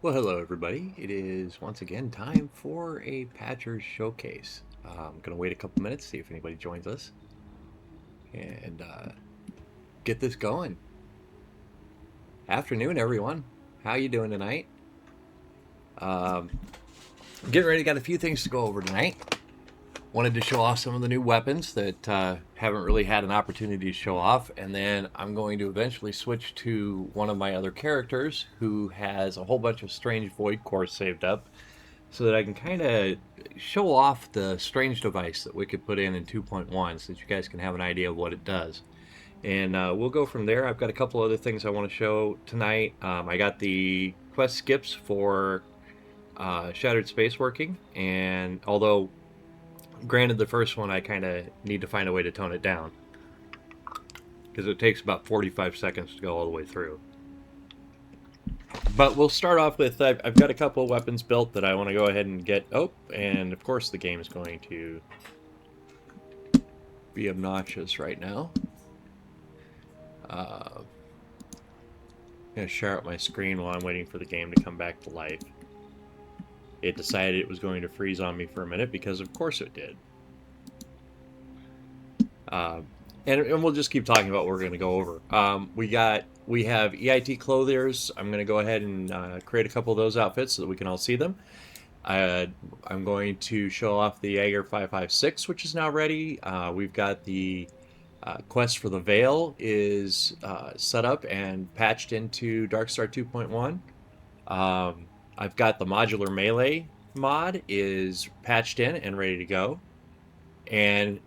Well, hello everybody. It is once again time for a Patchers Showcase. I'm going to wait a couple minutes, see if anybody joins us, and get this going. Afternoon, everyone. How you doing tonight? Um, Getting ready. Got a few things to go over tonight. Wanted to show off some of the new weapons that haven't really had an opportunity to show off, and then I'm going to eventually switch to one of my other characters who has a whole bunch of strange void cores saved up, so that I can kind of show off the strange device that we could put in 2.1 so that you guys can have an idea of what it does. And we'll go from there. I've got a couple other things I want to show tonight. I got the quest skips for Shattered Space working, and although granted the first one I kind of need to find a way to tone it down because it takes about 45 seconds to go all the way through. But we'll start off with, I've got a couple of weapons built that I want to go ahead and get. Oh, and of course the game is going to be obnoxious right now. I'm going to share out my screen while I'm waiting for the game to come back to life. It decided it was going to freeze on me for a minute because of course it did. And we'll just keep talking about what we're going to go over. We have EIT clothiers. I'm going to go ahead and create a couple of those outfits so that we can all see them. I'm going to show off the Jaeger 556, which is now ready. We've got the quest for the Veil is set up and patched into Darkstar 2.1. I've got the modular melee mod is patched in and ready to go. And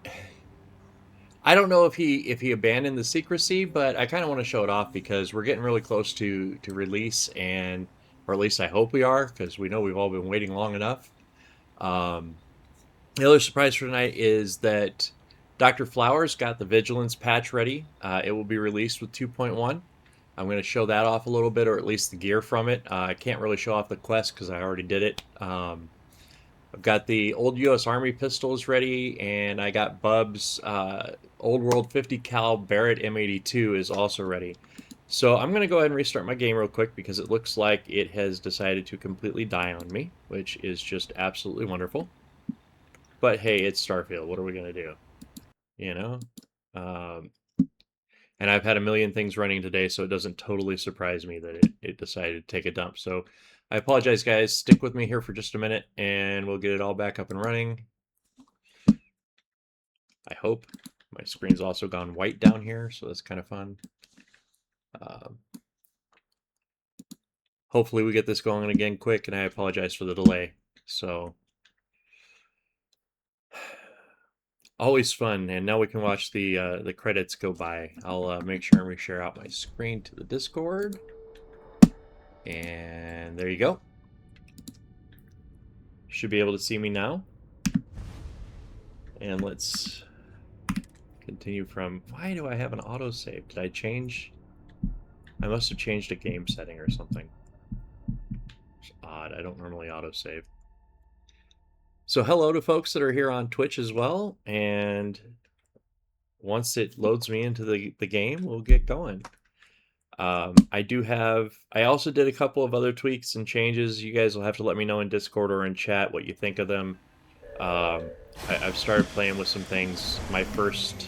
I don't know if he abandoned the secrecy, but I kind of want to show it off because we're getting really close to release, and or at least I hope we are, because we know we've all been waiting long enough. The other surprise for tonight is that Dr. Flowers got the Vigilance patch ready. It will be released with 2.1. I'm going to show that off a little bit, or at least the gear from it. I can't really show off the quest because I already did it. I've got the old U.S. Army pistols ready, and I got Bub's Old World 50 cal Barrett M82 is also ready. So I'm going to go ahead and restart my game real quick because it looks like it has decided to completely die on me, which is just absolutely wonderful. But hey, it's Starfield. What are we going to do? You know? And I've had a million things running today, so it doesn't totally surprise me that it decided to take a dump. So I apologize, guys. Stick with me here for just a minute, and we'll get it all back up and running. I hope. My screen's also gone white down here, so that's kind of fun. Hopefully we get this going again quick, and I apologize for the delay. So, always fun, and now we can watch the credits go by. I'll make sure and reshare out my screen to the Discord. And there you go. Should be able to see me now. And let's continue from... Why do I have an autosave? Did I change... I must have changed a game setting or something. It's odd. I don't normally autosave. So hello to folks that are here on Twitch as well. And once it loads me into the game, we'll get going. I also did a couple of other tweaks and changes. You guys will have to let me know in Discord or in chat what you think of them. I've started playing with some things. My first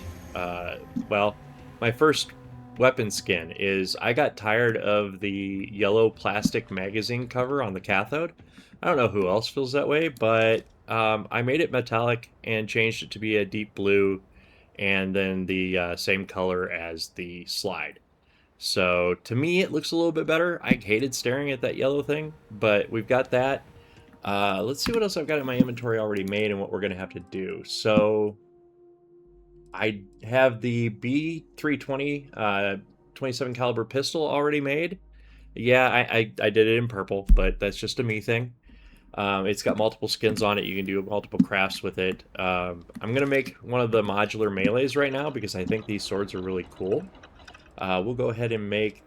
weapon skin is I got tired of the yellow plastic magazine cover on the cathode. I don't know who else feels that way, but I made it metallic and changed it to be a deep blue and then the same color as the slide. So to me, it looks a little bit better. I hated staring at that yellow thing, but we've got that. Let's see what else I've got in my inventory already made and what we're going to have to do. So I have the B320 27 caliber pistol already made. Yeah, I did it in purple, but that's just a me thing. It's got multiple skins on it. You can do multiple crafts with it. I'm going to make one of the modular melees right now because I think these swords are really cool. We'll go ahead and make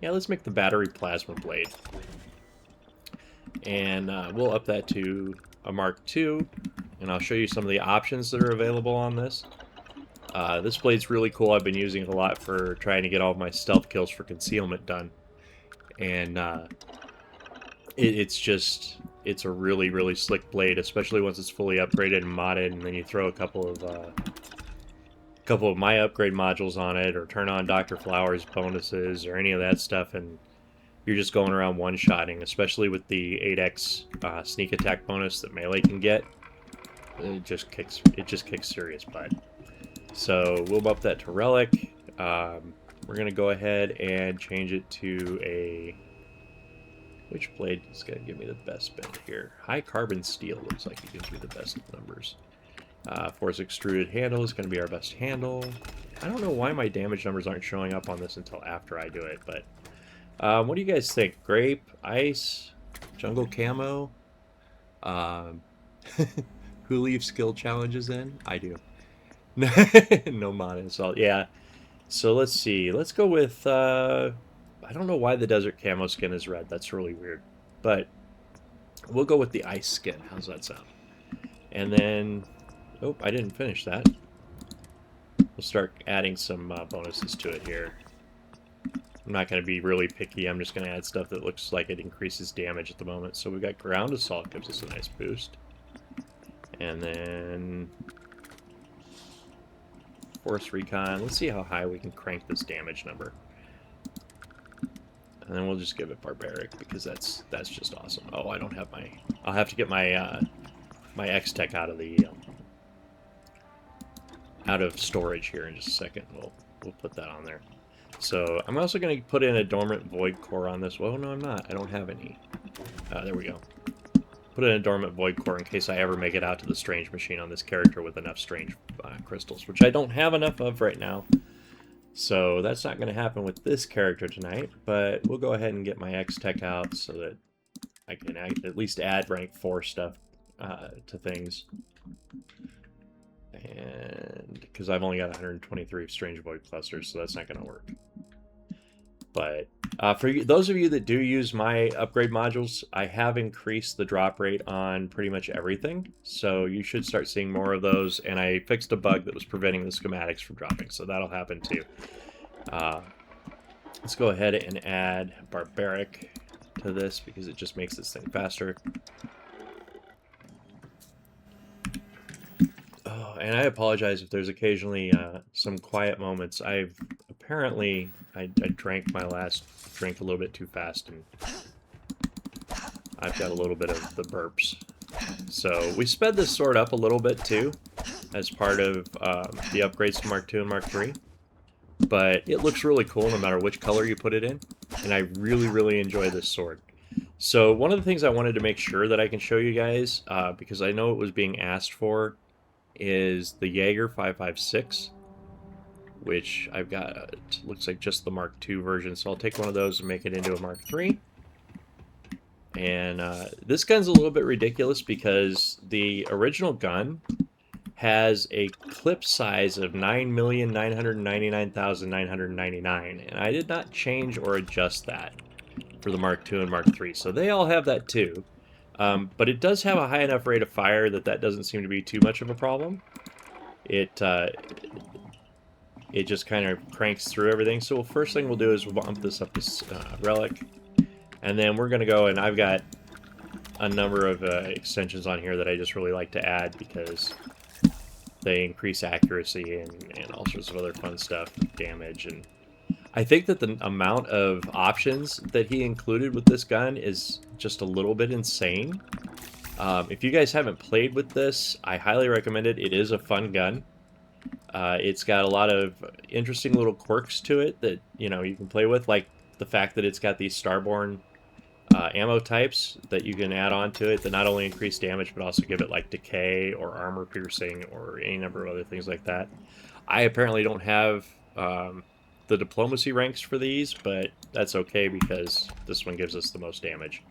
let's make the battery plasma blade. And we'll up that to a Mark II, and I'll show you some of the options that are available on this. This blade's really cool. I've been using it a lot for trying to get all of my stealth kills for concealment done. And it's a really, really slick blade, especially once it's fully upgraded and modded, and then you throw a couple of my upgrade modules on it, or turn on Dr. Flower's bonuses, or any of that stuff, and you're just going around one-shotting, especially with the 8x sneak attack bonus that melee can get. It just kicks serious butt. So we'll bump that to relic. We're gonna go ahead and change it to a... Which blade is gonna give me the best bend here? High carbon steel looks like it gives me the best numbers. Force extruded handle is gonna be our best handle. I don't know why my damage numbers aren't showing up on this until after I do it, but what do you guys think? Grape, ice, jungle camo? Who leaves skill challenges in? I do. No mana assault. Yeah. So let's see. Let's go with... I don't know why the desert camo skin is red. That's really weird. But we'll go with the ice skin. How's that sound? And then... Oh, I didn't finish that. We'll start adding some bonuses to it here. I'm not going to be really picky. I'm just going to add stuff that looks like it increases damage at the moment. So we got ground assault, gives us a nice boost. And then force recon. Let's see how high we can crank this damage number. And then we'll just give it barbaric because that's just awesome. Oh, I don't have my... I'll have to get my my X-Tech out of storage here in just a second. We'll put that on there. So I'm also going to put in a dormant void core on this. Well, no, I'm not. I don't have any. There we go. Put in a dormant void core in case I ever make it out to the strange machine on this character with enough strange crystals, which I don't have enough of right now. So that's not going to happen with this character tonight, but we'll go ahead and get my X-Tech out so that I can at least add rank 4 stuff to things. And because I've only got 123 strange void clusters, so that's not going to work. But for those of you that do use my upgrade modules, I have increased the drop rate on pretty much everything. So you should start seeing more of those. And I fixed a bug that was preventing the schematics from dropping. So that'll happen too. Let's go ahead and add barbaric to this because it just makes this thing faster. Oh, and I apologize if there's occasionally some quiet moments. Apparently I drank my last drink a little bit too fast, and I've got a little bit of the burps. So we sped this sword up a little bit too, as part of the upgrades to Mark II and Mark III. But it looks really cool no matter which color you put it in, and I really, really enjoy this sword. So one of the things I wanted to make sure that I can show you guys, because I know it was being asked for, is the Jaeger 556, which I've got, it looks like just the Mark II version, so I'll take one of those and make it into a Mark III. And this gun's a little bit ridiculous because the original gun has a clip size of 9,999,999, and I did not change or adjust that for the Mark II and Mark III, so they all have that too. But it does have a high enough rate of fire that doesn't seem to be too much of a problem. It just kind of cranks through everything. So first thing we'll do is we'll bump this up to relic, and then we're going to go, and I've got a number of extensions on here that I just really like to add because they increase accuracy and all sorts of other fun stuff, damage, and I think that the amount of options that he included with this gun is just a little bit insane. If you guys haven't played with this, I highly recommend it. It is a fun gun. It's got a lot of interesting little quirks to it that, you know, you can play with, like the fact that it's got these Starborn ammo types that you can add on to it that not only increase damage but also give it like decay or armor piercing or any number of other things like that. I apparently don't have the diplomacy ranks for these, but that's okay because this one gives us the most damage.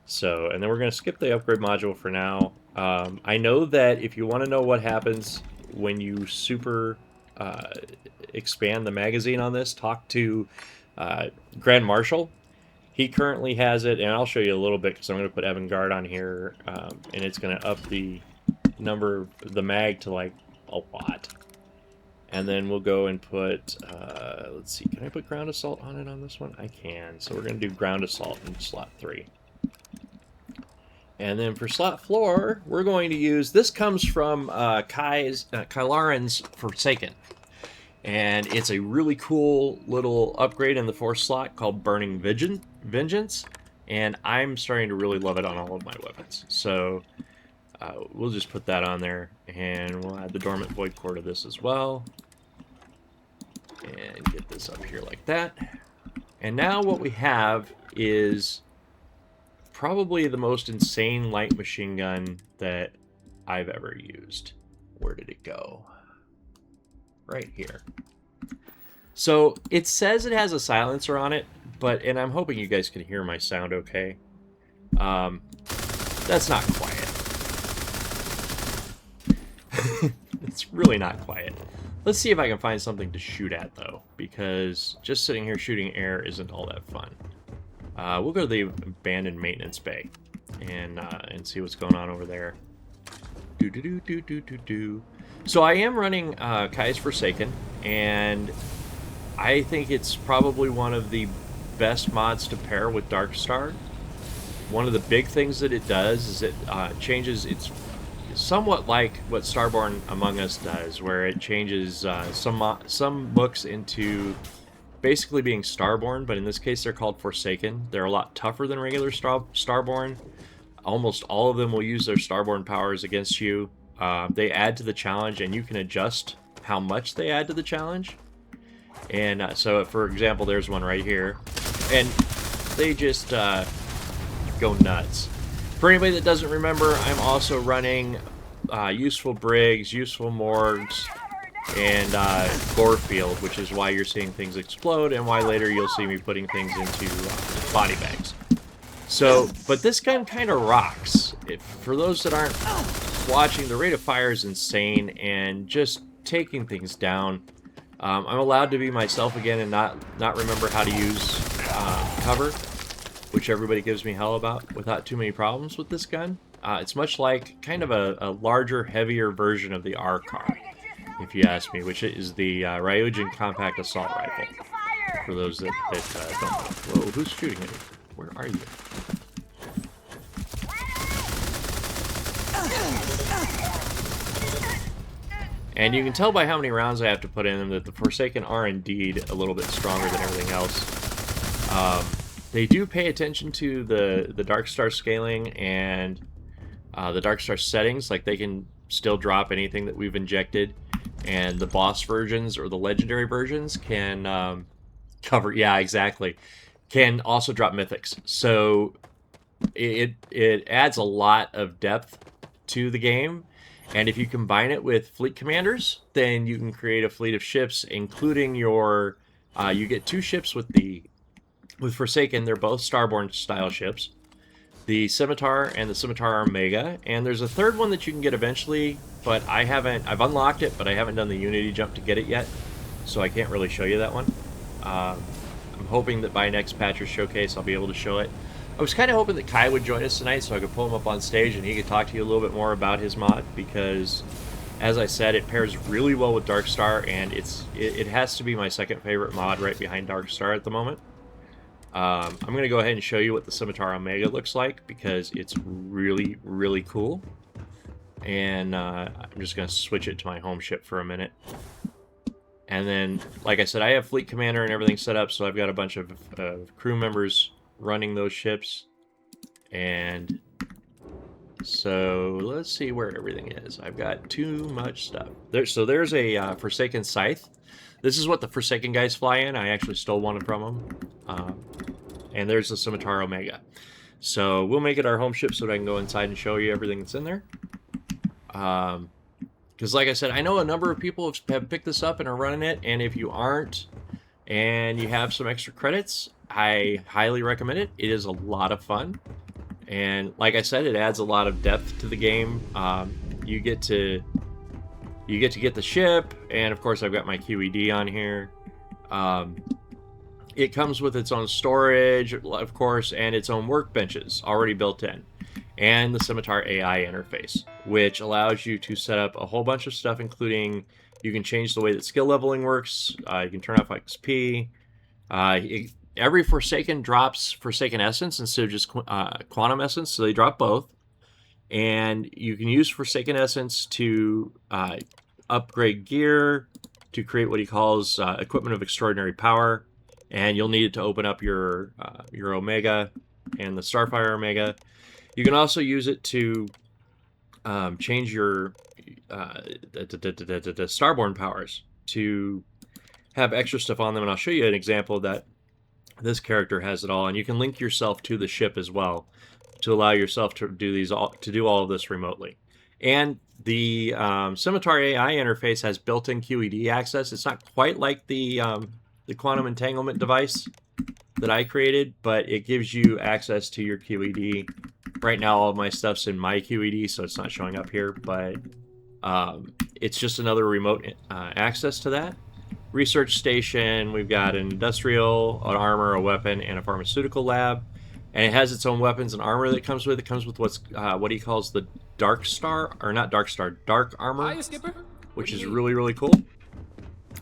So, and then we're going to skip the upgrade module for now. I know that if you want to know what happens when you super expand the magazine on this, talk to Grand Marshal. He currently has it, and I'll show you a little bit because I'm going to put Avantgarde on here, and it's going to up the number of the mag to like a lot. And then we'll go and put, let's see, can I put ground assault on it on this one? I can. So we're going to do ground assault in slot 3. And then for slot floor, we're going to use, this comes from Kylaren's Forsaken. And it's a really cool little upgrade in the force slot called Burning Vengeance. And I'm starting to really love it on all of my weapons. So we'll just put that on there. And we'll add the Dormant Void Core to this as well. And get this up here like that. And now what we have is probably the most insane light machine gun that I've ever used. Where did it go? Right here. So it says it has a silencer on it, and I'm hoping you guys can hear my sound okay. That's not quiet. It's really not quiet. Let's see if I can find something to shoot at, though, because just sitting here shooting air isn't all that fun. We'll go to the abandoned maintenance bay and see what's going on over there. So I am running Kai's Forsaken, and I think it's probably one of the best mods to pair with Darkstar. One of the big things that it does is it changes, it's somewhat like what Starborn Among Us does, where it changes some books into basically being Starborn, but in this case they're called Forsaken. They're a lot tougher than regular Starborn. Almost all of them will use their Starborn powers against you. They add to the challenge, and you can adjust how much they add to the challenge. And so, for example, there's one right here, and they just go nuts. For anybody that doesn't remember, I'm also running Useful Briggs, Useful Morgs, and Gorefield, which is why you're seeing things explode, and why later you'll see me putting things into body bags. So, but this gun kind of rocks. For those that aren't watching, the rate of fire is insane, and just taking things down. I'm allowed to be myself again and not remember how to use cover, which everybody gives me hell about, without too many problems with this gun. It's much like kind of a larger, heavier version of the R-Car, if you ask me, which is the Ryujin Compact Assault Rifle, for those that don't know. Whoa, who's shooting at me? Where are you? And you can tell by how many rounds I have to put in them that the Forsaken are indeed a little bit stronger than everything else. They do pay attention to the Darkstar scaling and the Darkstar settings, like they can still drop anything that we've injected, and the boss versions or the legendary versions can cover, yeah, exactly, can also drop mythics. So it adds a lot of depth to the game. And if you combine it with fleet commanders, then you can create a fleet of ships, including your, you get 2 ships with Forsaken. They're both Starborn style ships, the Scimitar and the Scimitar Omega, and there's a third one that you can get eventually, but I've unlocked it, but I haven't done the Unity jump to get it yet, so I can't really show you that one. I'm hoping that by next patch or showcase I'll be able to show it. I was kind of hoping that Kai would join us tonight so I could pull him up on stage and he could talk to you a little bit more about his mod, because, as I said, it pairs really well with Darkstar, and it has to be my second favorite mod right behind Darkstar at the moment. I'm going to go ahead and show you what the Scimitar Omega looks like, because it's really, really cool. And I'm just going to switch it to my home ship for a minute. And then, like I said, I have Fleet Commander and everything set up, so I've got a bunch of crew members running those ships. And so let's see where everything is. I've got too much stuff. So there's a Forsaken Scythe. This is what the Forsaken guys fly in. I actually stole one from them. And there's the Scimitar Omega. So we'll make it our home ship so that I can go inside and show you everything that's in there. Because like I said, I know a number of people have picked this up and are running it. And if you aren't, and you have some extra credits, I highly recommend it. It is a lot of fun. And like I said, it adds a lot of depth to the game. You get to get the ship, and of course I've got my QED on here. It comes with its own storage, of course, and its own workbenches already built in, and the Scimitar AI interface, which allows you to set up a whole bunch of stuff, including you can change the way that skill leveling works. You can turn off XP. Every Forsaken drops Forsaken Essence instead of just Quantum Essence, so they drop both. And you can use Forsaken Essence to upgrade gear, to create what he calls equipment of extraordinary power, and you'll need it to open up your Omega and the Starfire Omega. You can also use it to change your Starborn powers to have extra stuff on them, and I'll show you an example that this character has it all, and you can link yourself to the ship as well to allow yourself to do all of this remotely. And the Scimitar AI interface has built-in QED access. It's not quite like the quantum entanglement device that I created, but it gives you access to your QED. Right now, all of my stuff's in my QED, so it's not showing up here, but it's just another remote access to that. Research station, we've got an industrial, an armor, a weapon, and a pharmaceutical lab. And it has its own weapons and armor that it comes with. It comes with what he calls the Dark Star, or not Dark Star, Dark Armor, Hiya, Skipper. which is really, really cool.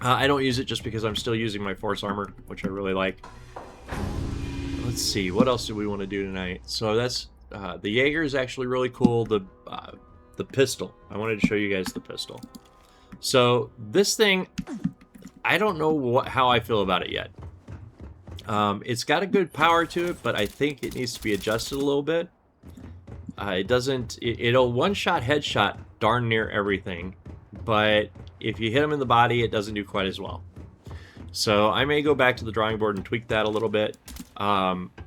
I don't use it just because I'm still using my Force Armor, which I really like. Let's see, what else do we want to do tonight? So that's, the Jaeger is actually really cool. The pistol, I wanted to show you guys the pistol. So this thing, I don't know how I feel about it yet. It's got a good power to it, but I think it needs to be adjusted a little bit. It'll one-shot headshot darn near everything, but if you hit them in the body, it doesn't do quite as well. So I may go back to the drawing board and tweak that a little bit.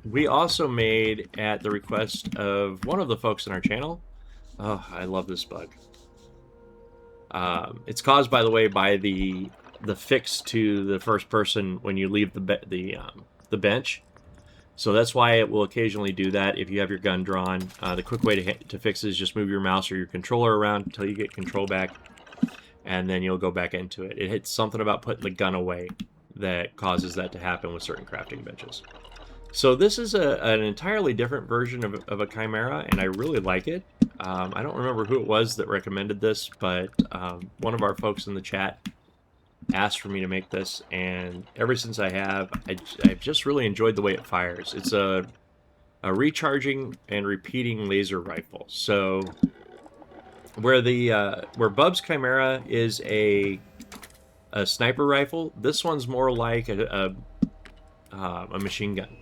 We also made, at the request of one of the folks in our channel, oh, I love this bug. It's caused, by the way, by the fix to the first person when you leave the bench. So that's why it will occasionally do that if you have your gun drawn. The quick way to fix it is just move your mouse or your controller around until you get control back, and then you'll go back into it. It hits something about putting the gun away that causes that to happen with certain crafting benches. So this is an entirely different version of a Chimera, and I really like it. I don't remember who it was that recommended this, but one of our folks in the chat asked for me to make this, and ever since I have, I've just really enjoyed the way it fires. It's a recharging and repeating laser rifle. So where Bub's Chimera is a sniper rifle, this one's more like a machine gun,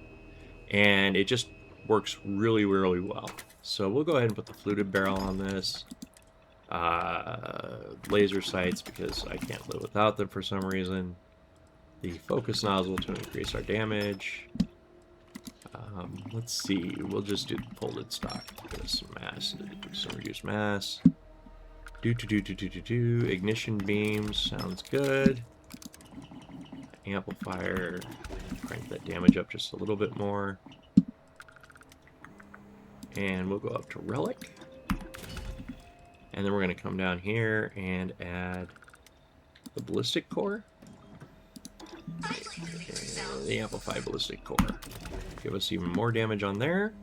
and it just works really, really well. So we'll go ahead and put the fluted barrel on this. Laser sights, because I can't live without them for some reason. The focus nozzle to increase our damage. Let's see, we'll just do the folded stock. Get us some mass, some reduced mass. Ignition beams, sounds good. Amplifier, crank that damage up just a little bit more. And we'll go up to relic. And then we're going to come down here and add the ballistic core. The amplified ballistic core. Give us even more damage on there.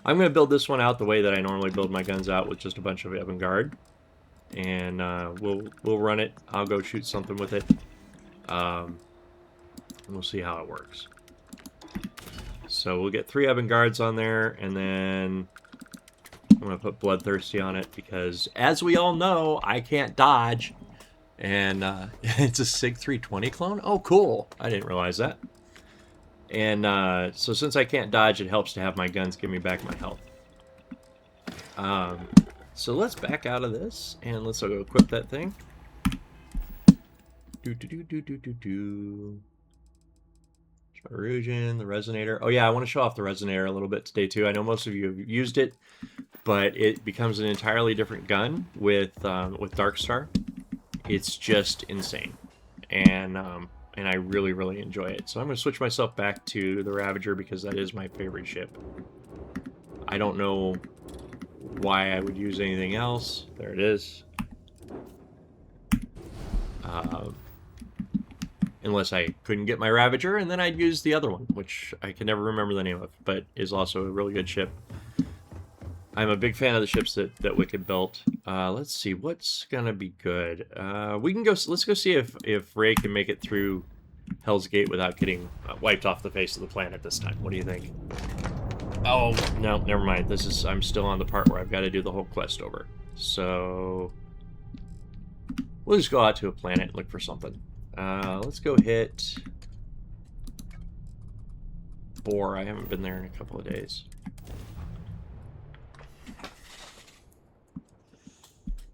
I'm going to build this one out the way that I normally build my guns out, with just a bunch of avant-garde. And we'll run it. I'll go shoot something with it. And we'll see how it works. So we'll get 3 avant-gardes on there, and then I'm going to put Bloodthirsty on it because, as we all know, I can't dodge. And it's a SIG 320 clone? Oh, cool. I didn't realize that. And so since I can't dodge, it helps to have my guns give me back my health. So let's back out of this, and let's go equip that thing. Erosion, the resonator. Oh yeah, I want to show off the resonator a little bit today too. I know most of you have used it, but it becomes an entirely different gun with Darkstar. It's just insane, and I really, really enjoy it. So I'm going to switch myself back to the Ravager because that is my favorite ship. I don't know why I would use anything else. There it is. Unless I couldn't get my Ravager, and then I'd use the other one, which I can never remember the name of, but is also a really good ship. I'm a big fan of the ships that Wicked built. Let's see, what's gonna be good? We can go. Let's go see if Ray can make it through Hell's Gate without getting wiped off the face of the planet this time. What do you think? Oh, no, never mind. I'm still on the part where I've got to do the whole quest over. So we'll just go out to a planet and look for something. Let's go hit Boar. I haven't been there in a couple of days.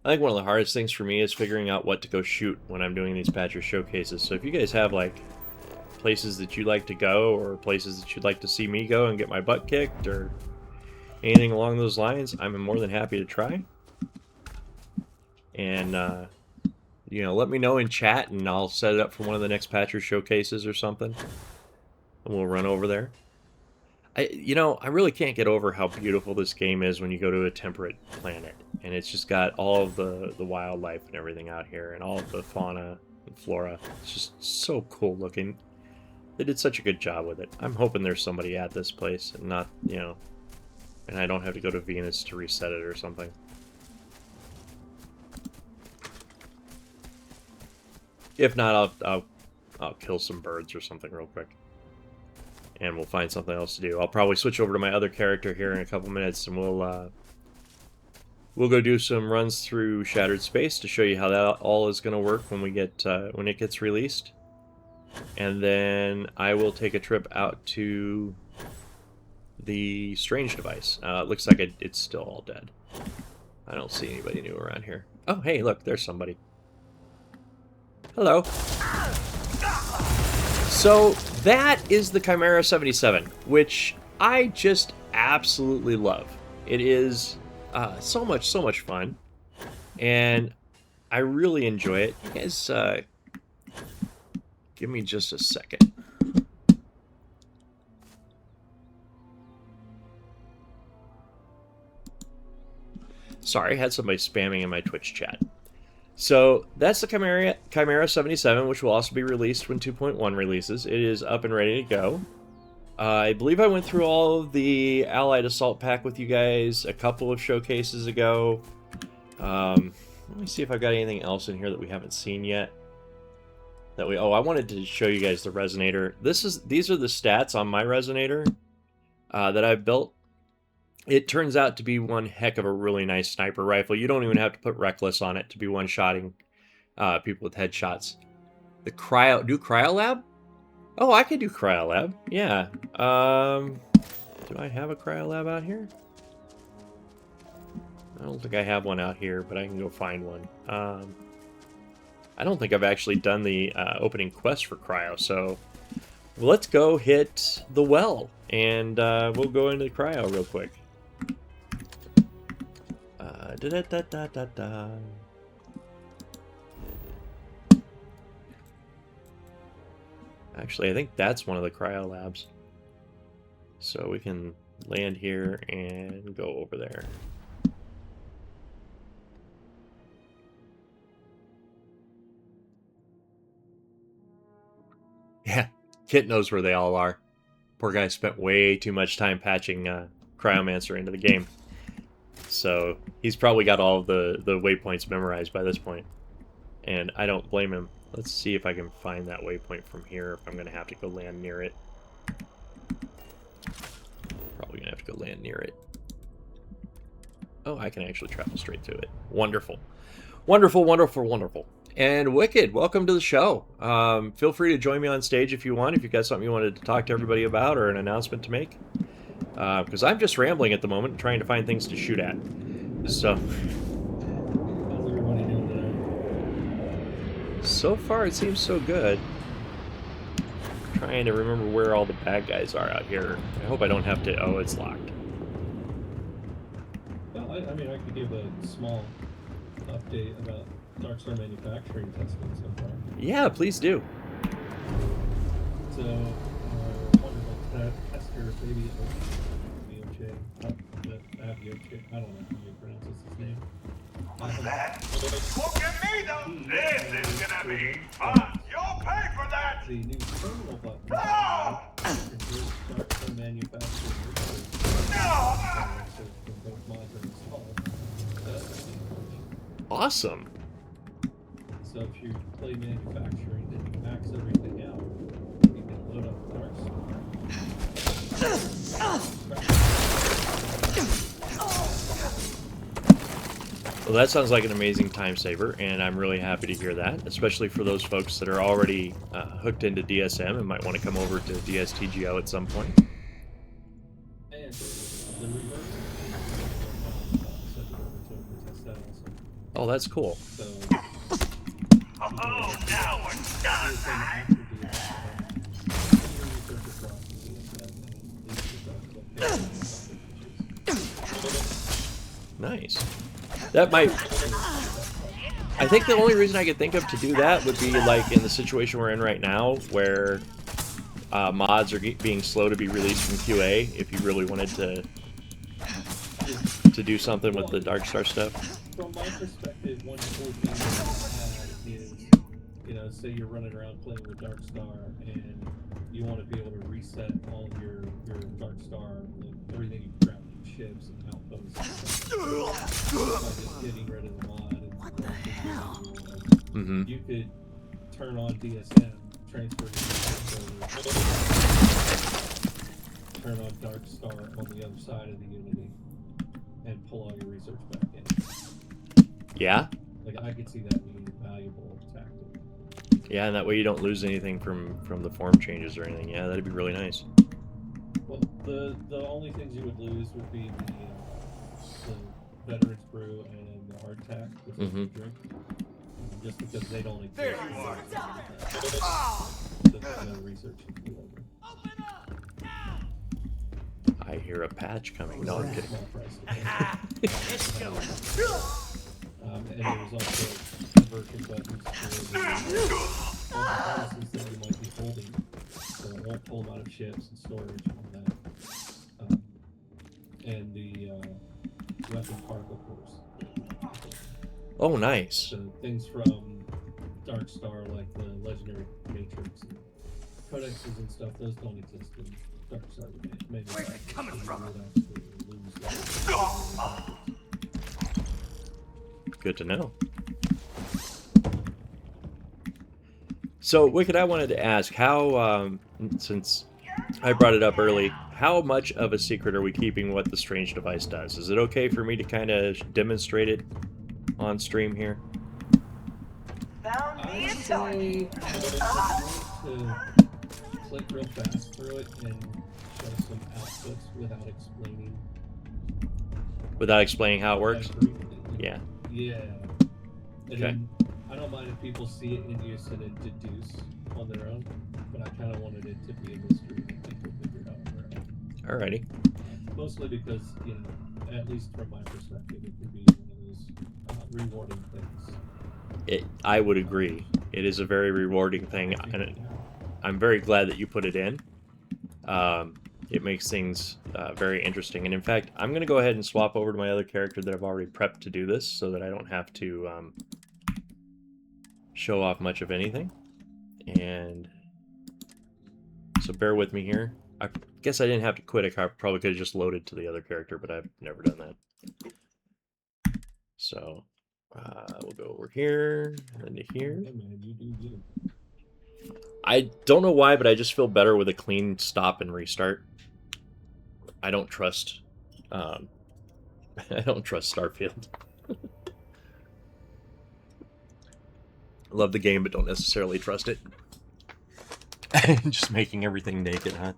I think one of the hardest things for me is figuring out what to go shoot when I'm doing these Patcher showcases. So if you guys have, like, places that you'd like to go, or places that you'd like to see me go and get my butt kicked, or anything along those lines, I'm more than happy to try. And, you know, let me know in chat, and I'll set it up for one of the next Patcher showcases or something. And we'll run over there. You know, I really can't get over how beautiful this game is when you go to a temperate planet. And it's just got all of the wildlife and everything out here, and all of the fauna and flora. It's just so cool looking. They did such a good job with it. I'm hoping there's somebody at this place, and not, you know, and I don't have to go to Venus to reset it or something. If not, I'll kill some birds or something real quick. And we'll find something else to do. I'll probably switch over to my other character here in a couple minutes, and we'll go do some runs through Shattered Space to show you how that all is going to work when we get when it gets released. And then I will take a trip out to the Strange device. It looks like it's still all dead. I don't see anybody new around here. Oh, hey, look, there's somebody. Hello. So that is the Chimera 77, which I just absolutely love. It is so much fun, and I really enjoy it. You guys, give me just a second. Sorry, I had somebody spamming in my Twitch chat. So that's the Chimera 77, which will also be released when 2.1 releases. It is up and ready to go. I believe I went through all of the Allied Assault Pack with you guys a couple of showcases ago. Let me see if I've got anything else in here that we haven't seen yet. I wanted to show you guys the Resonator. These are the stats on my Resonator that I've built. It turns out to be one heck of a really nice sniper rifle. You don't even have to put Reckless on it to be one-shotting people with headshots. Do Cryolab? Oh, I could do Cryolab. Yeah. Do I have a Cryolab out here? I don't think I have one out here, but I can go find one. I don't think I've actually done the opening quest for Cryo, so let's go hit the well, and we'll go into the Cryo real quick. Actually, I think that's one of the cryo labs. So we can land here and go over there. Yeah, Kit knows where they all are. Poor guy spent way too much time patching Cryomancer into the game. So he's probably got all of the waypoints memorized by this point. And I don't blame him. Let's see if I can find that waypoint from here, if I'm going to have to go land near it. Probably going to have to go land near it. Oh, I can actually travel straight to it. Wonderful. Wonderful, wonderful, wonderful. And Wicked, welcome to the show. Feel free to join me on stage if you want, if you've got something you wanted to talk to everybody about or an announcement to make. Because I'm just rambling at the moment, trying to find things to shoot at. So... so far, it seems so good. Trying to remember where all the bad guys are out here. I hope I don't have to... oh, it's locked. Well, I mean, I could give a small update about Darkstar manufacturing testing so far. Yeah, please do. So, wonderful tester, baby Oche, I don't know how you pronounce his name. What's that? Look at me, though! This is gonna be fun! You'll pay for that! The new terminal button. No! Darkstar manufacturing. No! So both mods are installed. Awesome. So if you play manufacturing, then you max everything out. You can load up Darkstar. Well, that sounds like an amazing time saver, and I'm really happy to hear that, especially for those folks that are already hooked into DSM and might want to come over to DSTGO at some point. And the reverse sent it over to him to test that also. Oh, that's cool. So Oh, now we're done, DSM right? after DSM. Any research across the DSM and leads to stuff. Nice. That might... I think the only reason I could think of to do that would be like in the situation we're in right now, where mods are being slow to be released from QA. If you really wanted to do something with the Darkstar stuff. From my perspective, one cool thing to add is, you know, say you're running around playing with Darkstar and you want to be able to reset all of your Darkstar, like everything you grab from ships and outposts and stuff, by just getting rid of the mod. And what the hell? Mm-hmm. You could turn on DSM, transfer your server, turn on Darkstar on the other side of the Unity, and pull all your research back in. Yeah? Like, I could see that being a valuable tactic. Yeah, and that way you don't lose anything from the form changes or anything. Yeah, that'd be really nice. Well, the only things you would lose would be the Veterans Brew and the hardtack, which is the drink. Just because they don't exist. There you are. There's no research to do over. I hear a patch coming. No, I'm kidding. Small price. Let's go. And there was also conversion buttons for the policies that you might be holding, so it won't pull them out of ships and storage on that. And the weapon cargo course. Oh, nice. So things from Darkstar, like the Legendary Matrix and codexes and stuff, those don't exist in Darkstar. Maybe Where's it coming from? Good to know. So, Wicked, I wanted to ask how, since I brought it up early, how much of a secret are we keeping what the Strange device does? Is it okay for me to kind of demonstrate it on stream here? I'd say to click real fast through it and show some outputs without explaining. Without explaining how it works? everything. Yeah. Yeah. And Okay. then I don't mind if people see it in use and then deduce on their own, but I kind of wanted it to be a mystery that people figure it out on their own. Alrighty. Mostly because, you know, at least from my perspective, it could be one of those rewarding things. I would agree. It is a very rewarding thing, and I'm very glad that you put it in. It makes things very interesting. And in fact, I'm going to go ahead and swap over to my other character that I've already prepped to do this so that I don't have to show off much of anything. And so bear with me here. I guess I didn't have to quit. I probably could have just loaded to the other character, but I've never done that. So we'll go over here and to here. Hey man, you do you. I don't know why, but I just feel better with a clean stop and restart. I don't trust I don't trust Starfield. Love the game, but don't necessarily trust it. Just making everything naked, huh?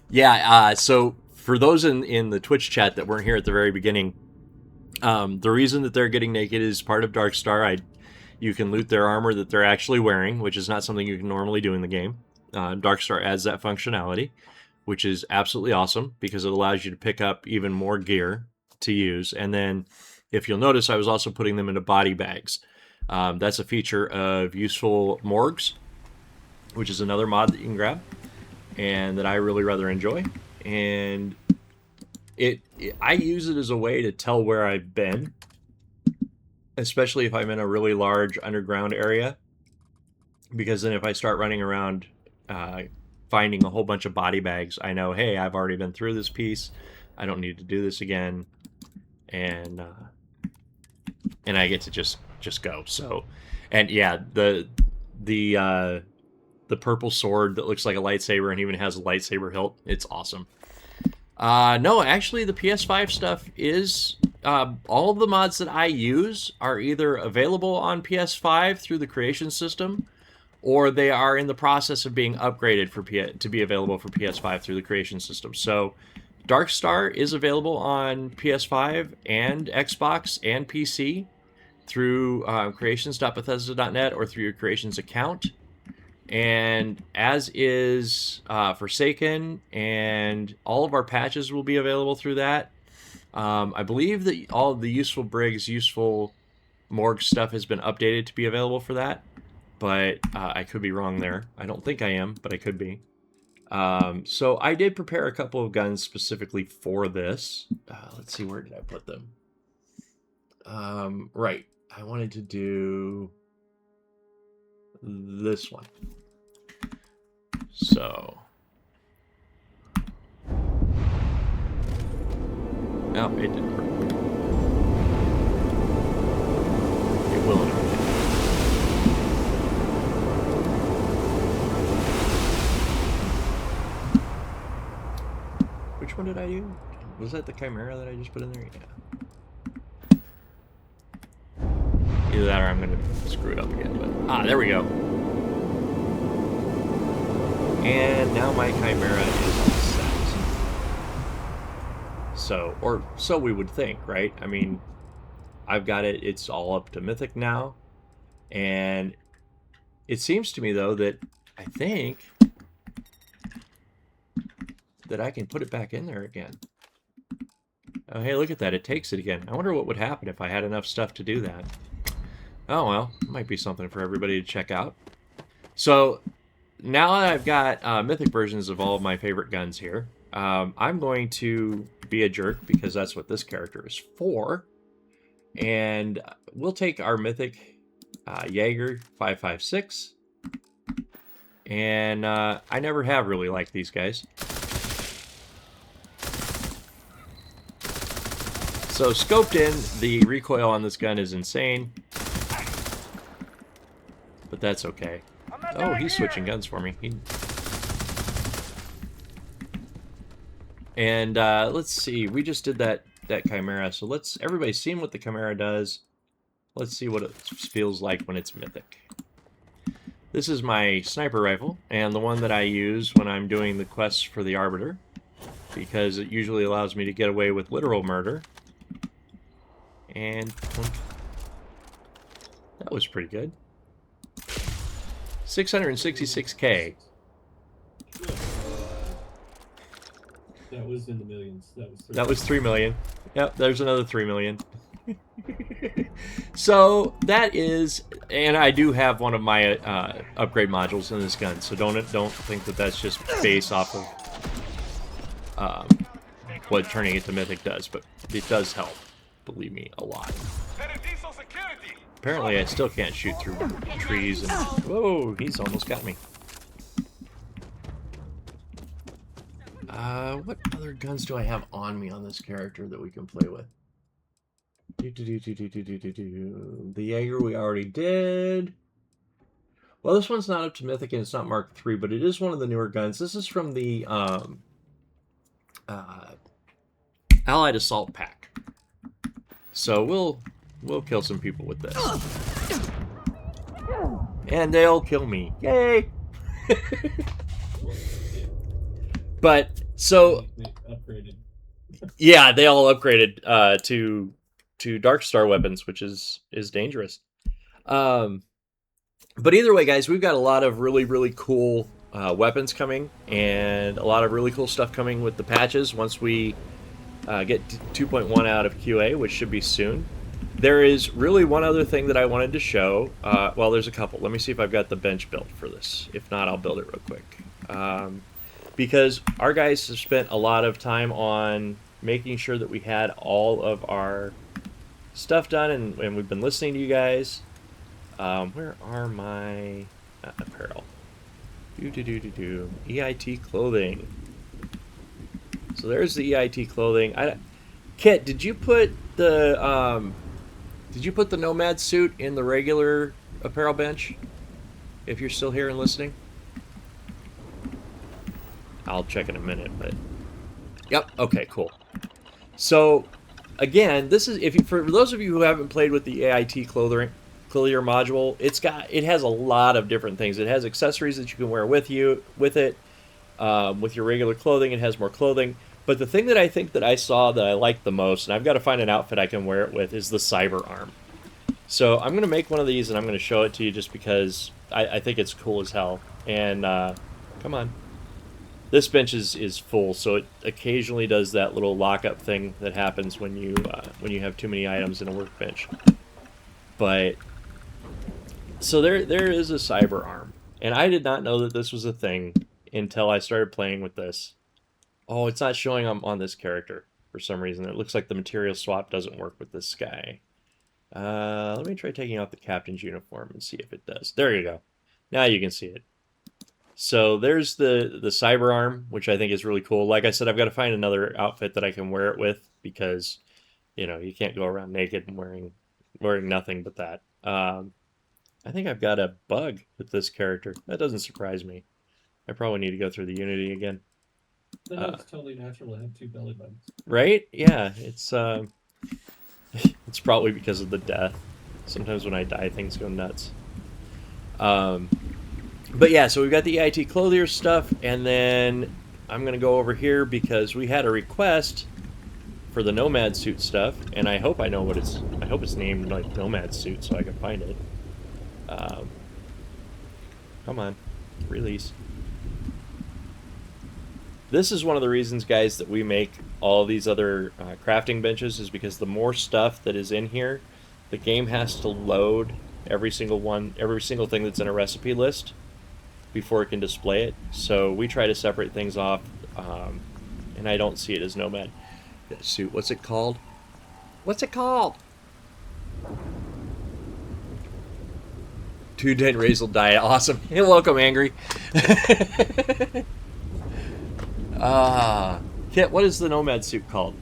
Yeah, so for those in the Twitch chat that weren't here at the very beginning, the reason that they're getting naked is part of Darkstar. You can loot their armor that they're actually wearing, which is not something you can normally do in the game. Darkstar adds that functionality, which is absolutely awesome because it allows you to pick up even more gear to use. And then, if you'll notice, I was also putting them into body bags. That's a feature of Useful Morgues, which is another mod that you can grab, and that I really rather enjoy. And I use it as a way to tell where I've been, especially if I'm in a really large underground area, because then if I start running around finding a whole bunch of body bags, I know, hey, I've already been through this piece, I don't need to do this again, and I get to just go. So, and yeah, the purple sword that looks like a lightsaber and even has a lightsaber hilt, it's awesome. No, actually, the PS5 stuff is all of the mods that I use are either available on PS5 through the creation system, or they are in the process of being upgraded to be available for PS5 through the creation system. So, Darkstar is available on PS5 and Xbox and PC through creations.bethesda.net or through your creations account. And as is Forsaken, and all of our patches will be available through that. I believe that all of the useful Briggs, useful Morgue stuff has been updated to be available for that, but I could be wrong there. I don't think I am, but I could be. So I did prepare a couple of guns specifically for this. Let's see, where did I put them? Right. I wanted to do this one. So. No, it didn't work. It will in a minute. Which one did I do? Was that the Chimera that I just put in there? Yeah. Either that or I'm going to screw it up again. But there we go. And now my Chimera is all set. So, or so we would think, right? I mean, I've got it. It's all up to Mythic now. And it seems to me, though, that I think that I can put it back in there again. Oh, hey, look at that. It takes it again. I wonder what would happen if I had enough stuff to do that. Oh, well, it might be something for everybody to check out. So, now that I've got Mythic versions of all of my favorite guns here, I'm going to be a jerk, because that's what this character is for. And we'll take our Mythic Jaeger 5.56. And I never have really liked these guys. So scoped in, the recoil on this gun is insane. But that's okay. Oh, he's switching guns for me. And let's see, we just did that Chimera, so let's, everybody's seen what the Chimera does. Let's see what it feels like when it's Mythic. This is my sniper rifle, and the one that I use when I'm doing the quests for the Arbiter, because it usually allows me to get away with literal murder. And that was pretty good. 666K. That was in the millions. That was 3 million. Yep, there's another 3 million. So that is, and I do have one of my upgrade modules in this gun, so don't think that that's just based off of what turning it to Mythic does, but it does help, believe me, a lot. Apparently I still can't shoot through trees and... Whoa, he's almost got me. What other guns do I have on me on this character that we can play with? The Jaeger we already did. Well, this one's not up to Mythic and it's not Mark III, but it is one of the newer guns. This is from the Allied Assault Pack. So we'll kill some people with this. And they'll kill me. Yay! But, so... Upgraded. Yeah, they all upgraded to Darkstar weapons, which is dangerous. But either way, guys, we've got a lot of really, really cool weapons coming, and a lot of really cool stuff coming with the patches once we get 2.1 out of QA, which should be soon. There is really one other thing that I wanted to show. Well, there's a couple. Let me see if I've got the bench built for this. If not, I'll build it real quick. Because our guys have spent a lot of time on making sure that we had all of our stuff done, and we've been listening to you guys. Where are my apparel? EIT clothing. So there's the EIT clothing. Kit, did you put the Nomad suit in the regular apparel bench? If you're still here and listening, I'll check in a minute. But Yep. Okay. Cool. So, again, this is for those of you who haven't played with the AIT clothier module, it has a lot of different things. It has accessories that you can wear with it. With your regular clothing, it has more clothing. But the thing that I think that I saw that I like the most, and I've got to find an outfit I can wear it with, is the cyber arm. So I'm going to make one of these and I'm going to show it to you just because I think it's cool as hell. And come on. This bench is full, so it occasionally does that little lockup thing that happens when you have too many items in a workbench. But so there is a cyber arm, and I did not know that this was a thing until I started playing with this. Oh, it's not showing on this character for some reason. It looks like the material swap doesn't work with this guy. Let me try taking off the captain's uniform and see if it does. There you go. Now you can see it. So there's the cyber arm, which I think is really cool. Like I said, I've got to find another outfit that I can wear it with because, you can't go around naked and wearing nothing but that. I think I've got a bug with this character. That doesn't surprise me. I probably need to go through the Unity again. No, it's totally natural to have 2 belly buttons. Right? Yeah, it's it's probably because of the death. Sometimes when I die, things go nuts. But yeah, so we've got the EIT clothier stuff, and then I'm going to go over here because we had a request for the Nomad suit stuff, and I hope I know what I hope it's named like Nomad suit so I can find it. Come on, release. This is one of the reasons, guys, that we make all these other crafting benches is because the more stuff that is in here, the game has to load every single thing that's in a recipe list before it can display it. So we try to separate things off, and I don't see it as Nomad suit. What's it called? What's it called? 2 dead raisel diet. Awesome. Hey, welcome, Angry. Kit, what is the Nomad suit called?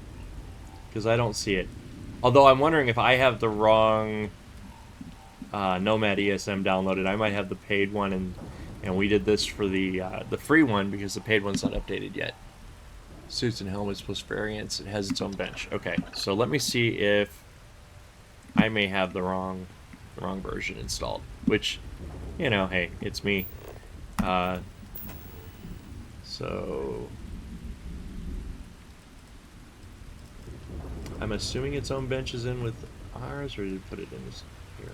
Because I don't see it. Although I'm wondering if I have the wrong Nomad ESM downloaded. I might have the paid one, and we did this for the free one because the paid one's not updated yet. Suits and helmets plus variants. It has its own bench. Okay, so let me see if I may have the wrong version installed. Which, hey, it's me. So I'm assuming its own bench is in with ours, or did it put it in this here?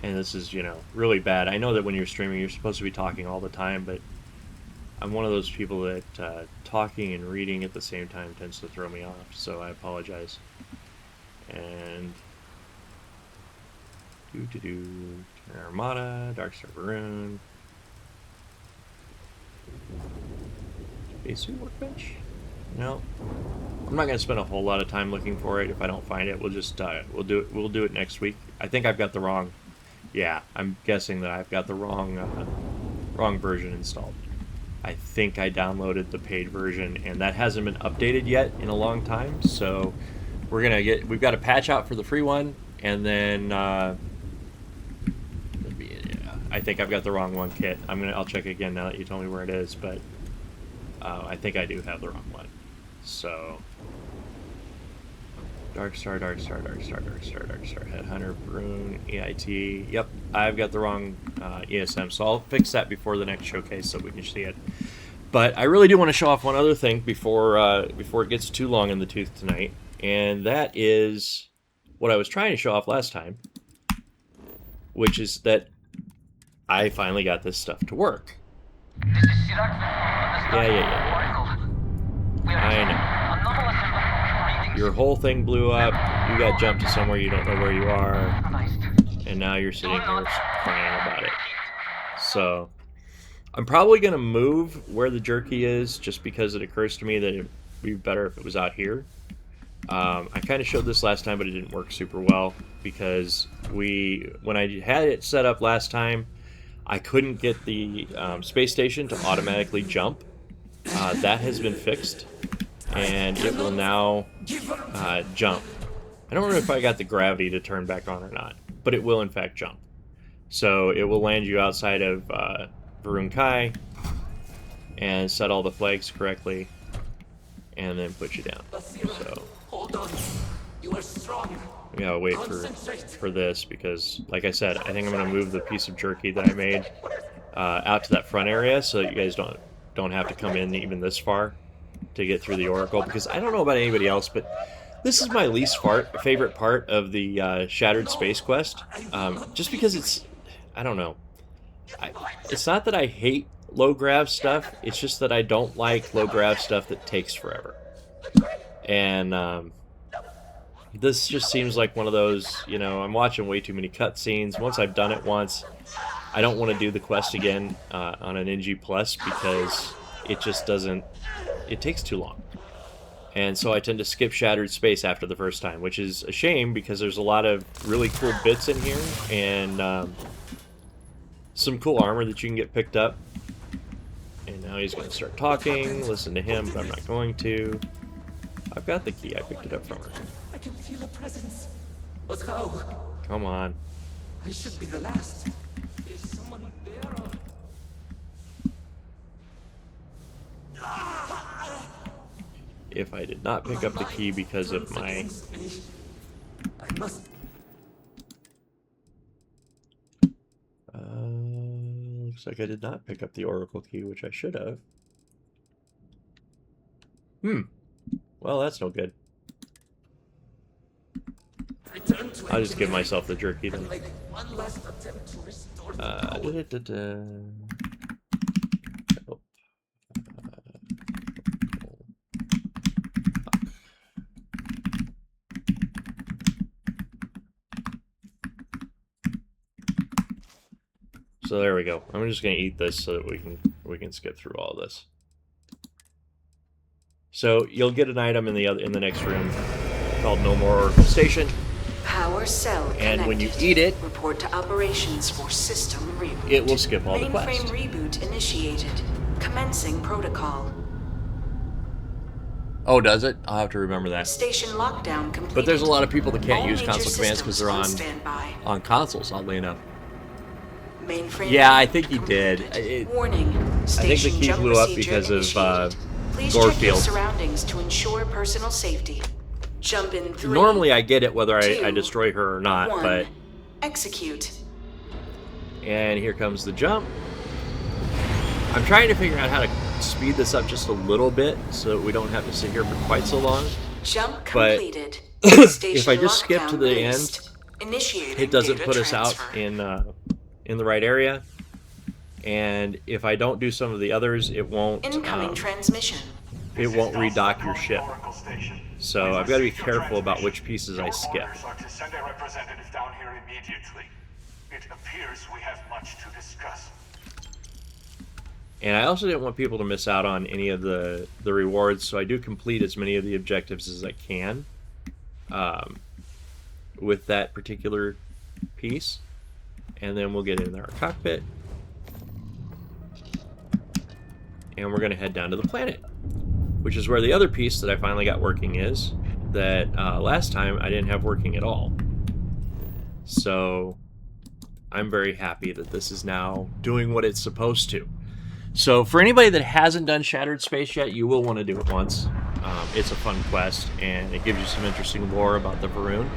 And this is, really bad. I know that when you're streaming, you're supposed to be talking all the time, but I'm one of those people that talking and reading at the same time tends to throw me off, so I apologize. And Armada, Darkstar Baroon, Base Workbench. No, I'm not gonna spend a whole lot of time looking for it. If I don't find it, we'll just we'll do it next week. I think I've got the wrong. Yeah, I'm guessing that I've got the wrong version installed. I think I downloaded the paid version, and that hasn't been updated yet in a long time. So we've got a patch out for the free one, and then I think I've got the wrong one, Kit. I'll check again now that you told me where it is, but I think I do have the wrong one. So Darkstar, Headhunter, Brune, EIT. Yep, I've got the wrong ESM, so I'll fix that before the next showcase so we can see it. But I really do want to show off one other thing before it gets too long in the tooth tonight, and that is what I was trying to show off last time, which is that I finally got this stuff to work. Yeah. I know. Your whole thing blew up, you got jumped to somewhere you don't know where you are, and now you're sitting here crying about it. So, I'm probably going to move where the jerky is, just because it occurs to me that it would be better if it was out here. I kind of showed this last time, but it didn't work super well, because when I had it set up last time, I couldn't get the space station to automatically jump. That has been fixed, and it will now jump. I don't know if I got the gravity to turn back on or not, but it will in fact jump. So it will land you outside of Varun Kai and set all the flags correctly, and then put you down. So Hold on. You are strong. we gotta wait for this because, like I said, I think I'm gonna move the piece of jerky that I made out to that front area so that you guys don't have to come in even this far to get through the Oracle. Because I don't know about anybody else, but this is my least favorite part of the Shattered Space Quest. Just because it's, I don't know. It's not that I hate low grav stuff. It's just that I don't like low grav stuff that takes forever. And this just seems like one of those, you know, I'm watching way too many cutscenes. Once I've done it once, I don't want to do the quest again on an NG Plus because it just doesn't, it takes too long. And so I tend to skip Shattered Space after the first time, which is a shame because there's a lot of really cool bits in here and some cool armor that you can get picked up. And now he's going to start talking. Listen to him, but I'm not going to. I've got the key. I picked it up from her. I can feel a presence. Let's go. Come on. I should be the last. Is someone there? If I did not pick up the key because of my... I must. Looks like I did not pick up the Oracle key, which I should have. Well, that's no good. I'll just give myself the jerky then. One last attempt to restore the Oh. So there we go. I'm just gonna eat this so that we can skip through all this. So you'll get an item in the next room called No More Oracle Station. Power cell And when you connected. eat it, Report to operations for system reboot. it will skip all the quests. Mainframe reboot initiated. Commencing protocol. Oh, does it? I'll have to remember that. Station lockdown completed. But there's a lot of people that can't All use major console commands because they're systems standby. on consoles, oddly enough. Mainframe Yeah, I think he did. completed. Warning. I think the Station key jump blew up procedure because of initiated. Please check your Gorefield. surroundings to ensure personal safety. Jump in 3. Normally I get it whether I 2, destroy her or not, 1. but... Execute. And here comes the jump. I'm trying to figure out how to speed this up just a little bit so that we don't have to sit here for quite so long. Jump But completed. if I just skip to the released. Initiating it doesn't data put us out transfer. in the right area. And if I don't do some of the others, it won't Incoming transmission. it won't redock your ship. Oracle Station. So I've got to be careful about which pieces I skip. Orders are to send a representative down here immediately. It appears we have much to discuss. And I also didn't want people to miss out on any of the rewards, so I do complete as many of the objectives as I can with that particular piece. And then we'll get in our cockpit. And we're going to head down to the planet, which is where the other piece that I finally got working is, that last time I didn't have working at all. So I'm very happy that this is now doing what it's supposed to. So for anybody that hasn't done Shattered Space yet, you will want to do it once. It's a fun quest, and it gives you some interesting lore about the Varun.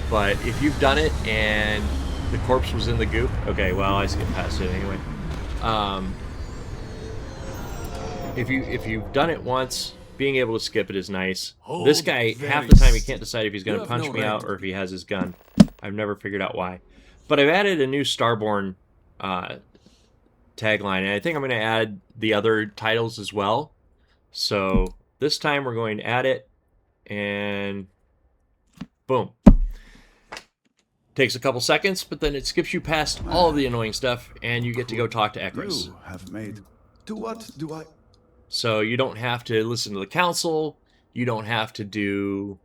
But if you've done it and the corpse was in the goop, okay, well, I skipped past it anyway. If you've done it once, being able to skip it is nice. This guy, half the time, he can't decide if he's going to punch me out or if he has his gun. I've never figured out why. But I've added a new Starborn tagline, and I think I'm going to add the other titles as well. So this time we're going to add it, and boom. Takes a couple seconds, but then it skips you past all of the annoying stuff, and you get to go talk to Ekris. You have made. To what do I? So you don't have to listen to the council. You don't have to do,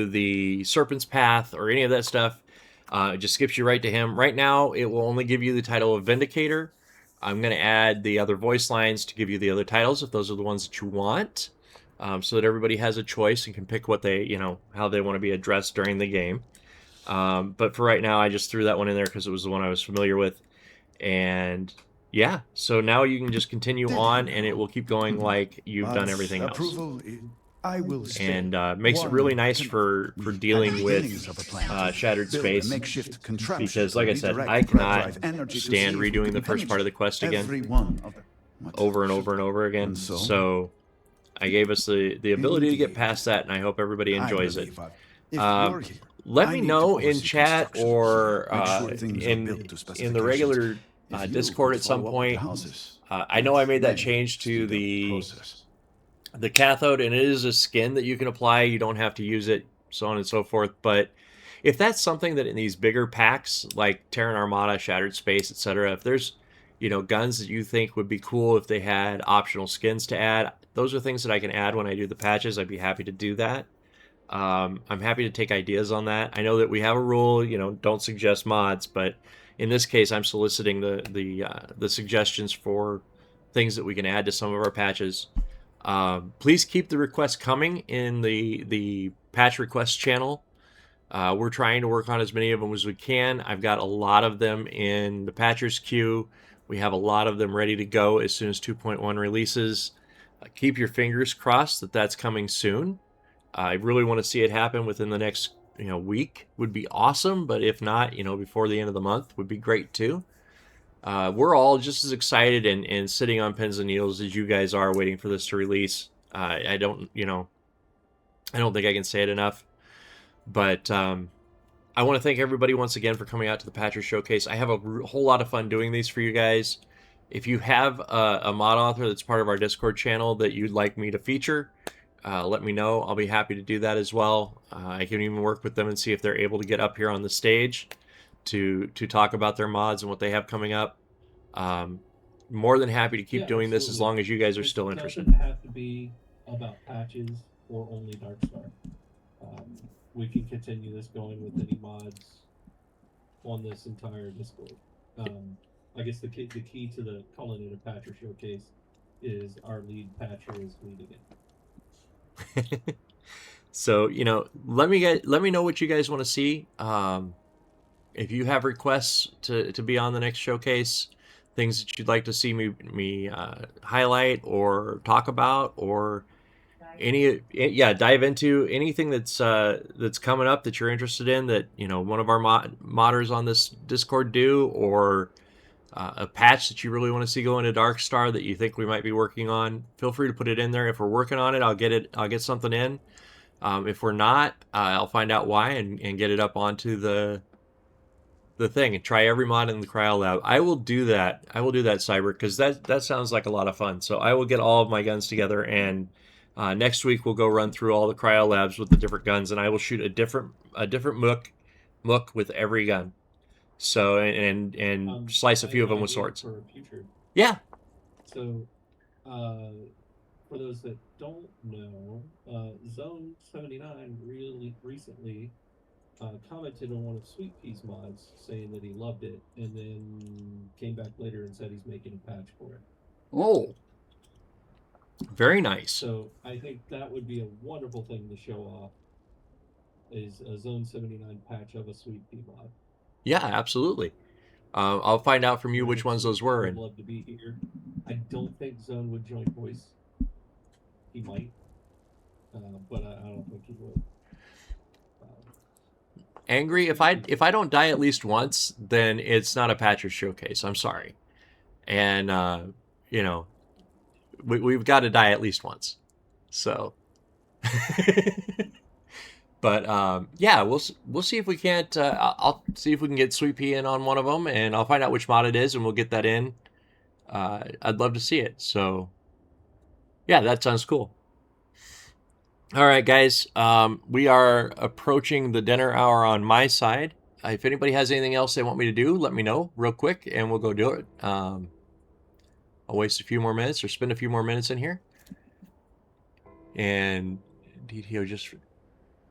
the Serpent's Path or any of that stuff. It just skips you right to him. Right now, it will only give you the title of Vindicator. I'm going to add the other voice lines to give you the other titles if those are the ones that you want, so that everybody has a choice and can pick what they, how they want to be addressed during the game. But for right now, I just threw that one in there because it was the one I was familiar with. And yeah, so now you can just continue on, and it will keep going like you've done But everything else. approval, I will stay. And makes it really nice for We had dealing the with beginnings of a plan to shattered build space. a makeshift contraption Because, to like I said, redirect I grab cannot drive energy to see stand if we redoing can the first part of the quest again every one of them. What over and should over and over again. And So I gave us the ability to get Indeed. past that, and I hope everybody I enjoys it. believe if you're here, Let I me need know to in oversee chat construction, or make sure things are built to in the specifications. regular If you Discord could at some follow up with the point. houses, I know I made that may change to speed up the process. cathode, and it is a skin that you can apply. You don't have to use it, so on and so forth. But if that's something that in these bigger packs like Terran Armada, Shattered Space, etc., if there's guns that you think would be cool if they had optional skins to add, those are things that I can add when I do the patches. I'd be happy to do that. I'm happy to take ideas on that. I know that we have a rule, don't suggest mods, but in this case, I'm soliciting the suggestions for things that we can add to some of our patches. Please keep the requests coming in the patch request channel. We're trying to work on as many of them as we can. I've got a lot of them in the patchers queue. We have a lot of them ready to go as soon as 2.1 releases. Keep your fingers crossed that that's coming soon. I really want to see it happen within the next week. Would be awesome, but if not, before the end of the month would be great too. We're all just as excited and sitting on pins and needles as you guys are waiting for this to release. I don't think I can say it enough. But I want to thank everybody once again for coming out to the Patcher Showcase. I have a whole lot of fun doing these for you guys. If you have a mod author that's part of our Discord channel that you'd like me to feature, let me know. I'll be happy to do that as well. I can even work with them and see if they're able to get up here on the stage to talk about their mods and what they have coming up. More than happy to keep doing this as long as you guys are still interested. It doesn't have to be about patches or only Darkstar. We can continue this going with any mods on this entire Discord. I guess the key to the calling it a patcher showcase is our lead patcher is leading it. So let me know what you guys want to see. If you have requests to be on the next showcase, things that you'd like to see me highlight or talk about, or dive into anything that's coming up that you're interested in, that one of our modders on this Discord do, or a patch that you really want to see go into Darkstar that you think we might be working on, feel free to put it in there. If we're working on it, I'll get something in. If we're not, I'll find out why and get it up onto the thing and try every mod in the Cryo Lab. I will do that, Cyber, because that sounds like a lot of fun. So I will get all of my guns together, and next week we'll go run through all the Cryo Labs with the different guns, and I will shoot a different mook with every gun. So and slice a few of them with swords. For future. Yeah. So, for those that don't know, Zone 79 really recently commented on one of Sweet Pea's mods, saying that he loved it, and then came back later and said he's making a patch for it. Oh, very nice. So I think that would be a wonderful thing to show off, is a Zone 79 patch of a Sweet Pea mod. Yeah, absolutely. I'll find out from you which ones those were. I'd love to be here. I don't think Zone would join voice. He might, but I don't think he would. Angry, if I don't die at least once, then it's not a Patcher Showcase. I'm sorry, and we've got to die at least once. So, but yeah, we'll see if we can't. I'll see if we can get Sweet Pea in on one of them, and I'll find out which mod it is, and we'll get that in. I'd love to see it. So, yeah, that sounds cool. All right, guys, we are approaching the dinner hour on my side. If anybody has anything else they want me to do, let me know real quick, and we'll go do it. I'll waste a few more minutes or spend a few more minutes in here. And DTO just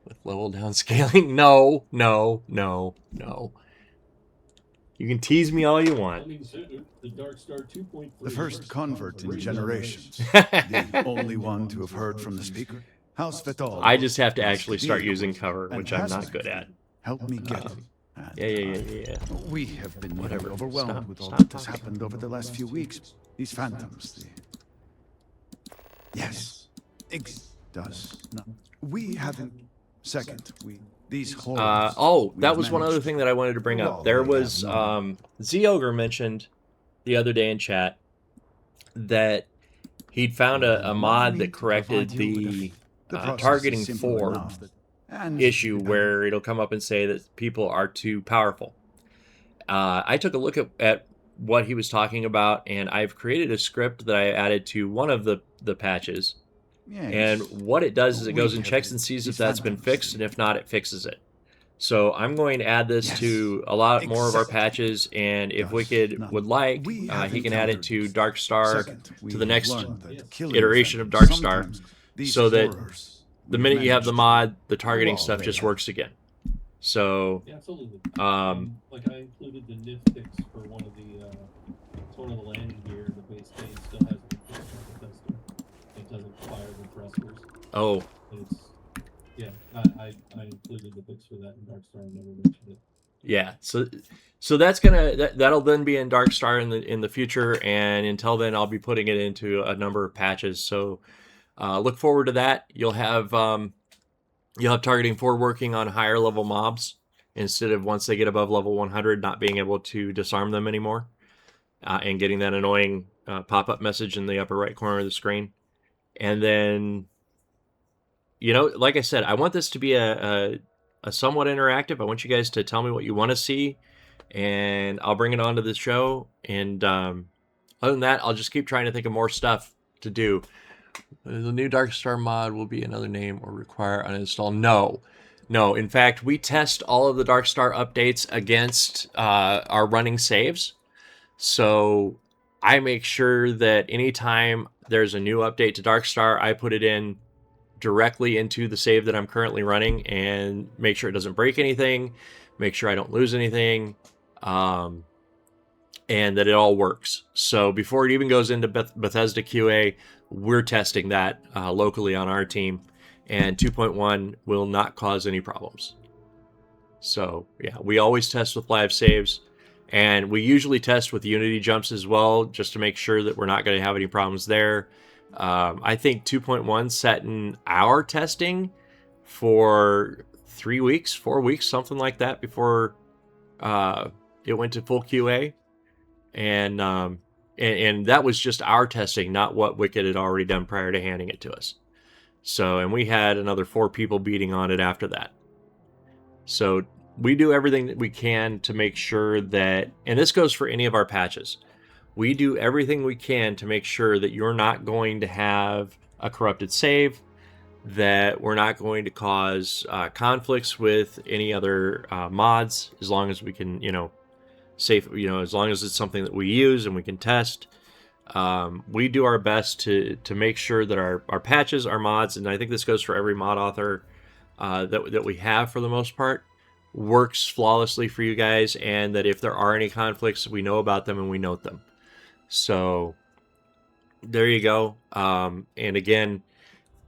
with level down scaling. No. You can tease me all you want. The Darkstar 2.3. The first convert in generations. The only one to have heard from the speaker. House Vital. I just have to actually start using cover, which I'm not good at. help me get. Yeah. We have been Whatever. nearly overwhelmed Stop- with all stop that has talking. happened over the last few weeks. These phantoms. Yes. Does. No. We haven't. Second, these horrors. Oh, that we've was one other managed thing that I wanted to bring for up. all There they was have known. Z-Ogre mentioned the other day in chat that he'd found a Allow mod me that to corrected provide you with the process is targeting simple 4 enough and issue where it'll come up and say that people are too powerful. I took a look at what he was talking about, and I've created a script that I added to one of the patches. And Yes. what it does is it We goes and have checks and sees if these that's been phantoms, fixed, and if not, it fixes it. So I'm going to add this Yes, to a lot more of our exactly. patches, and if Does Wicked not. would like, We have he can add it encountered to this. Dark Star Second, to we the have next learned that Yes. killing iteration of phantoms Dark Star, sometimes these so that horrors the we've minute you have the managed mod, the targeting well, stuff they just have. works again. So, Yeah, absolutely. um, Like I included the NIF fix for one of the it's one of the landing gear. The base case still hasn't been fixed on the tester. It doesn't fire the thrusters. oh, It's yeah. I included the fix for that in Darkstar and never mentioned it. yeah. So that's that'll then be in Dark Star in the future, and until then, I'll be putting it into a number of patches. So, look forward to that. You'll have targeting 4 working on higher level mobs instead of once they get above level 100 not being able to disarm them anymore, and getting that annoying pop-up message in the upper right corner of the screen. And then, like I said, I want this to be a somewhat interactive. I want you guys to tell me what you want to see, and I'll bring it onto the show. And other than that, I'll just keep trying to think of more stuff to do. The new Darkstar mod will be another name or require uninstall. No. In fact, we test all of the Darkstar updates against our running saves. So I make sure that anytime there's a new update to Darkstar, I put it in directly into the save that I'm currently running and make sure it doesn't break anything, make sure I don't lose anything, and that it all works. So before it even goes into Bethesda QA, we're testing that locally on our team, and 2.1 will not cause any problems. So yeah, we always test with live saves, and we usually test with Unity jumps as well, just to make sure that we're not going to have any problems there. I think 2.1 set in our testing for 3 weeks, 4 weeks, something like that before it went to full QA. And that was just our testing, not what Wicked had already done prior to handing it to us. So, and we had another 4 people beating on it after that. So we do everything that we can to make sure that, and this goes for any of our patches, we do everything we can to make sure that you're not going to have a corrupted save, that we're not going to cause conflicts with any other mods, as long as we can, safe, as long as it's something that we use and we can test. We do our best to make sure that our patches, our mods, and I think this goes for every mod author that we have for the most part, works flawlessly for you guys, and that if there are any conflicts, we know about them and we note them. So there you go. And again,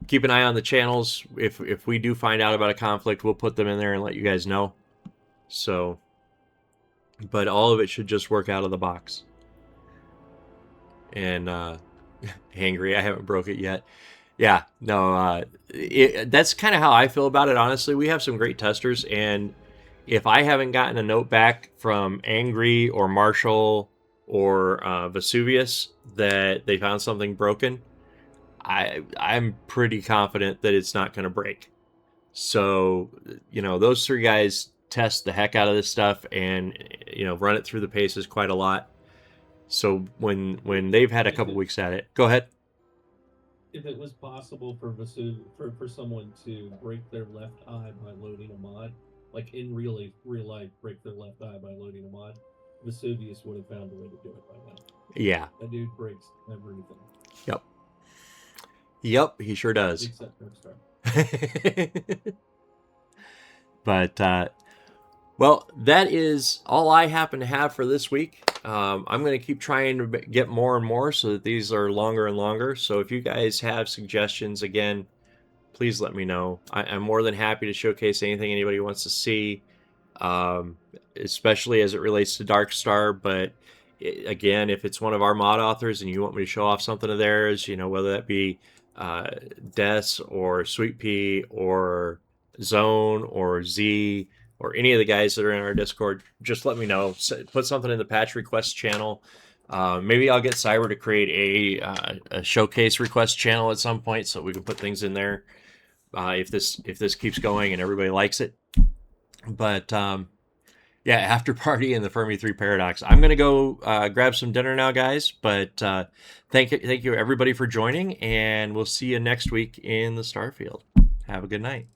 keep an eye on the channels. If we do find out about a conflict, we'll put them in there and let you guys know. So, but all of it should just work out of the box. And angry, I haven't broke it yet. Yeah, no, that's kind of how I feel about it, honestly. We have some great testers, and if I haven't gotten a note back from Angry or Marshall or Vesuvius that they found something broken, I'm pretty confident that it's not going to break. So, those 3 guys test the heck out of this stuff and, run it through the paces quite a lot. So when they've had a couple weeks at it, go ahead. If it was possible for for someone to break their left eye by loading a mod, like in real life, break their left eye by loading a mod, Vesuvius would have found a way to do it by now. Yeah. That dude breaks everything. Yep, he sure does. Except Darkstar. But, well, that is all I happen to have for this week. I'm going to keep trying to get more and more so that these are longer and longer. So if you guys have suggestions, again, please let me know. I'm more than happy to showcase anything anybody wants to see. especially as it relates to Darkstar. But again, if it's one of our mod authors and you want me to show off something of theirs, you know, whether that be Des or Sweet Pea or Zone or Z or any of the guys that are in our Discord, just let me know. Put something in the patch request channel. Maybe I'll get Cyber to create a showcase request channel at some point so we can put things in there if this keeps going and everybody likes it. But yeah, After Party and the Fermi 3 Paradox. I'm gonna go grab some dinner now, guys. But thank you everybody for joining, and we'll see you next week in the Starfield. Have a good night.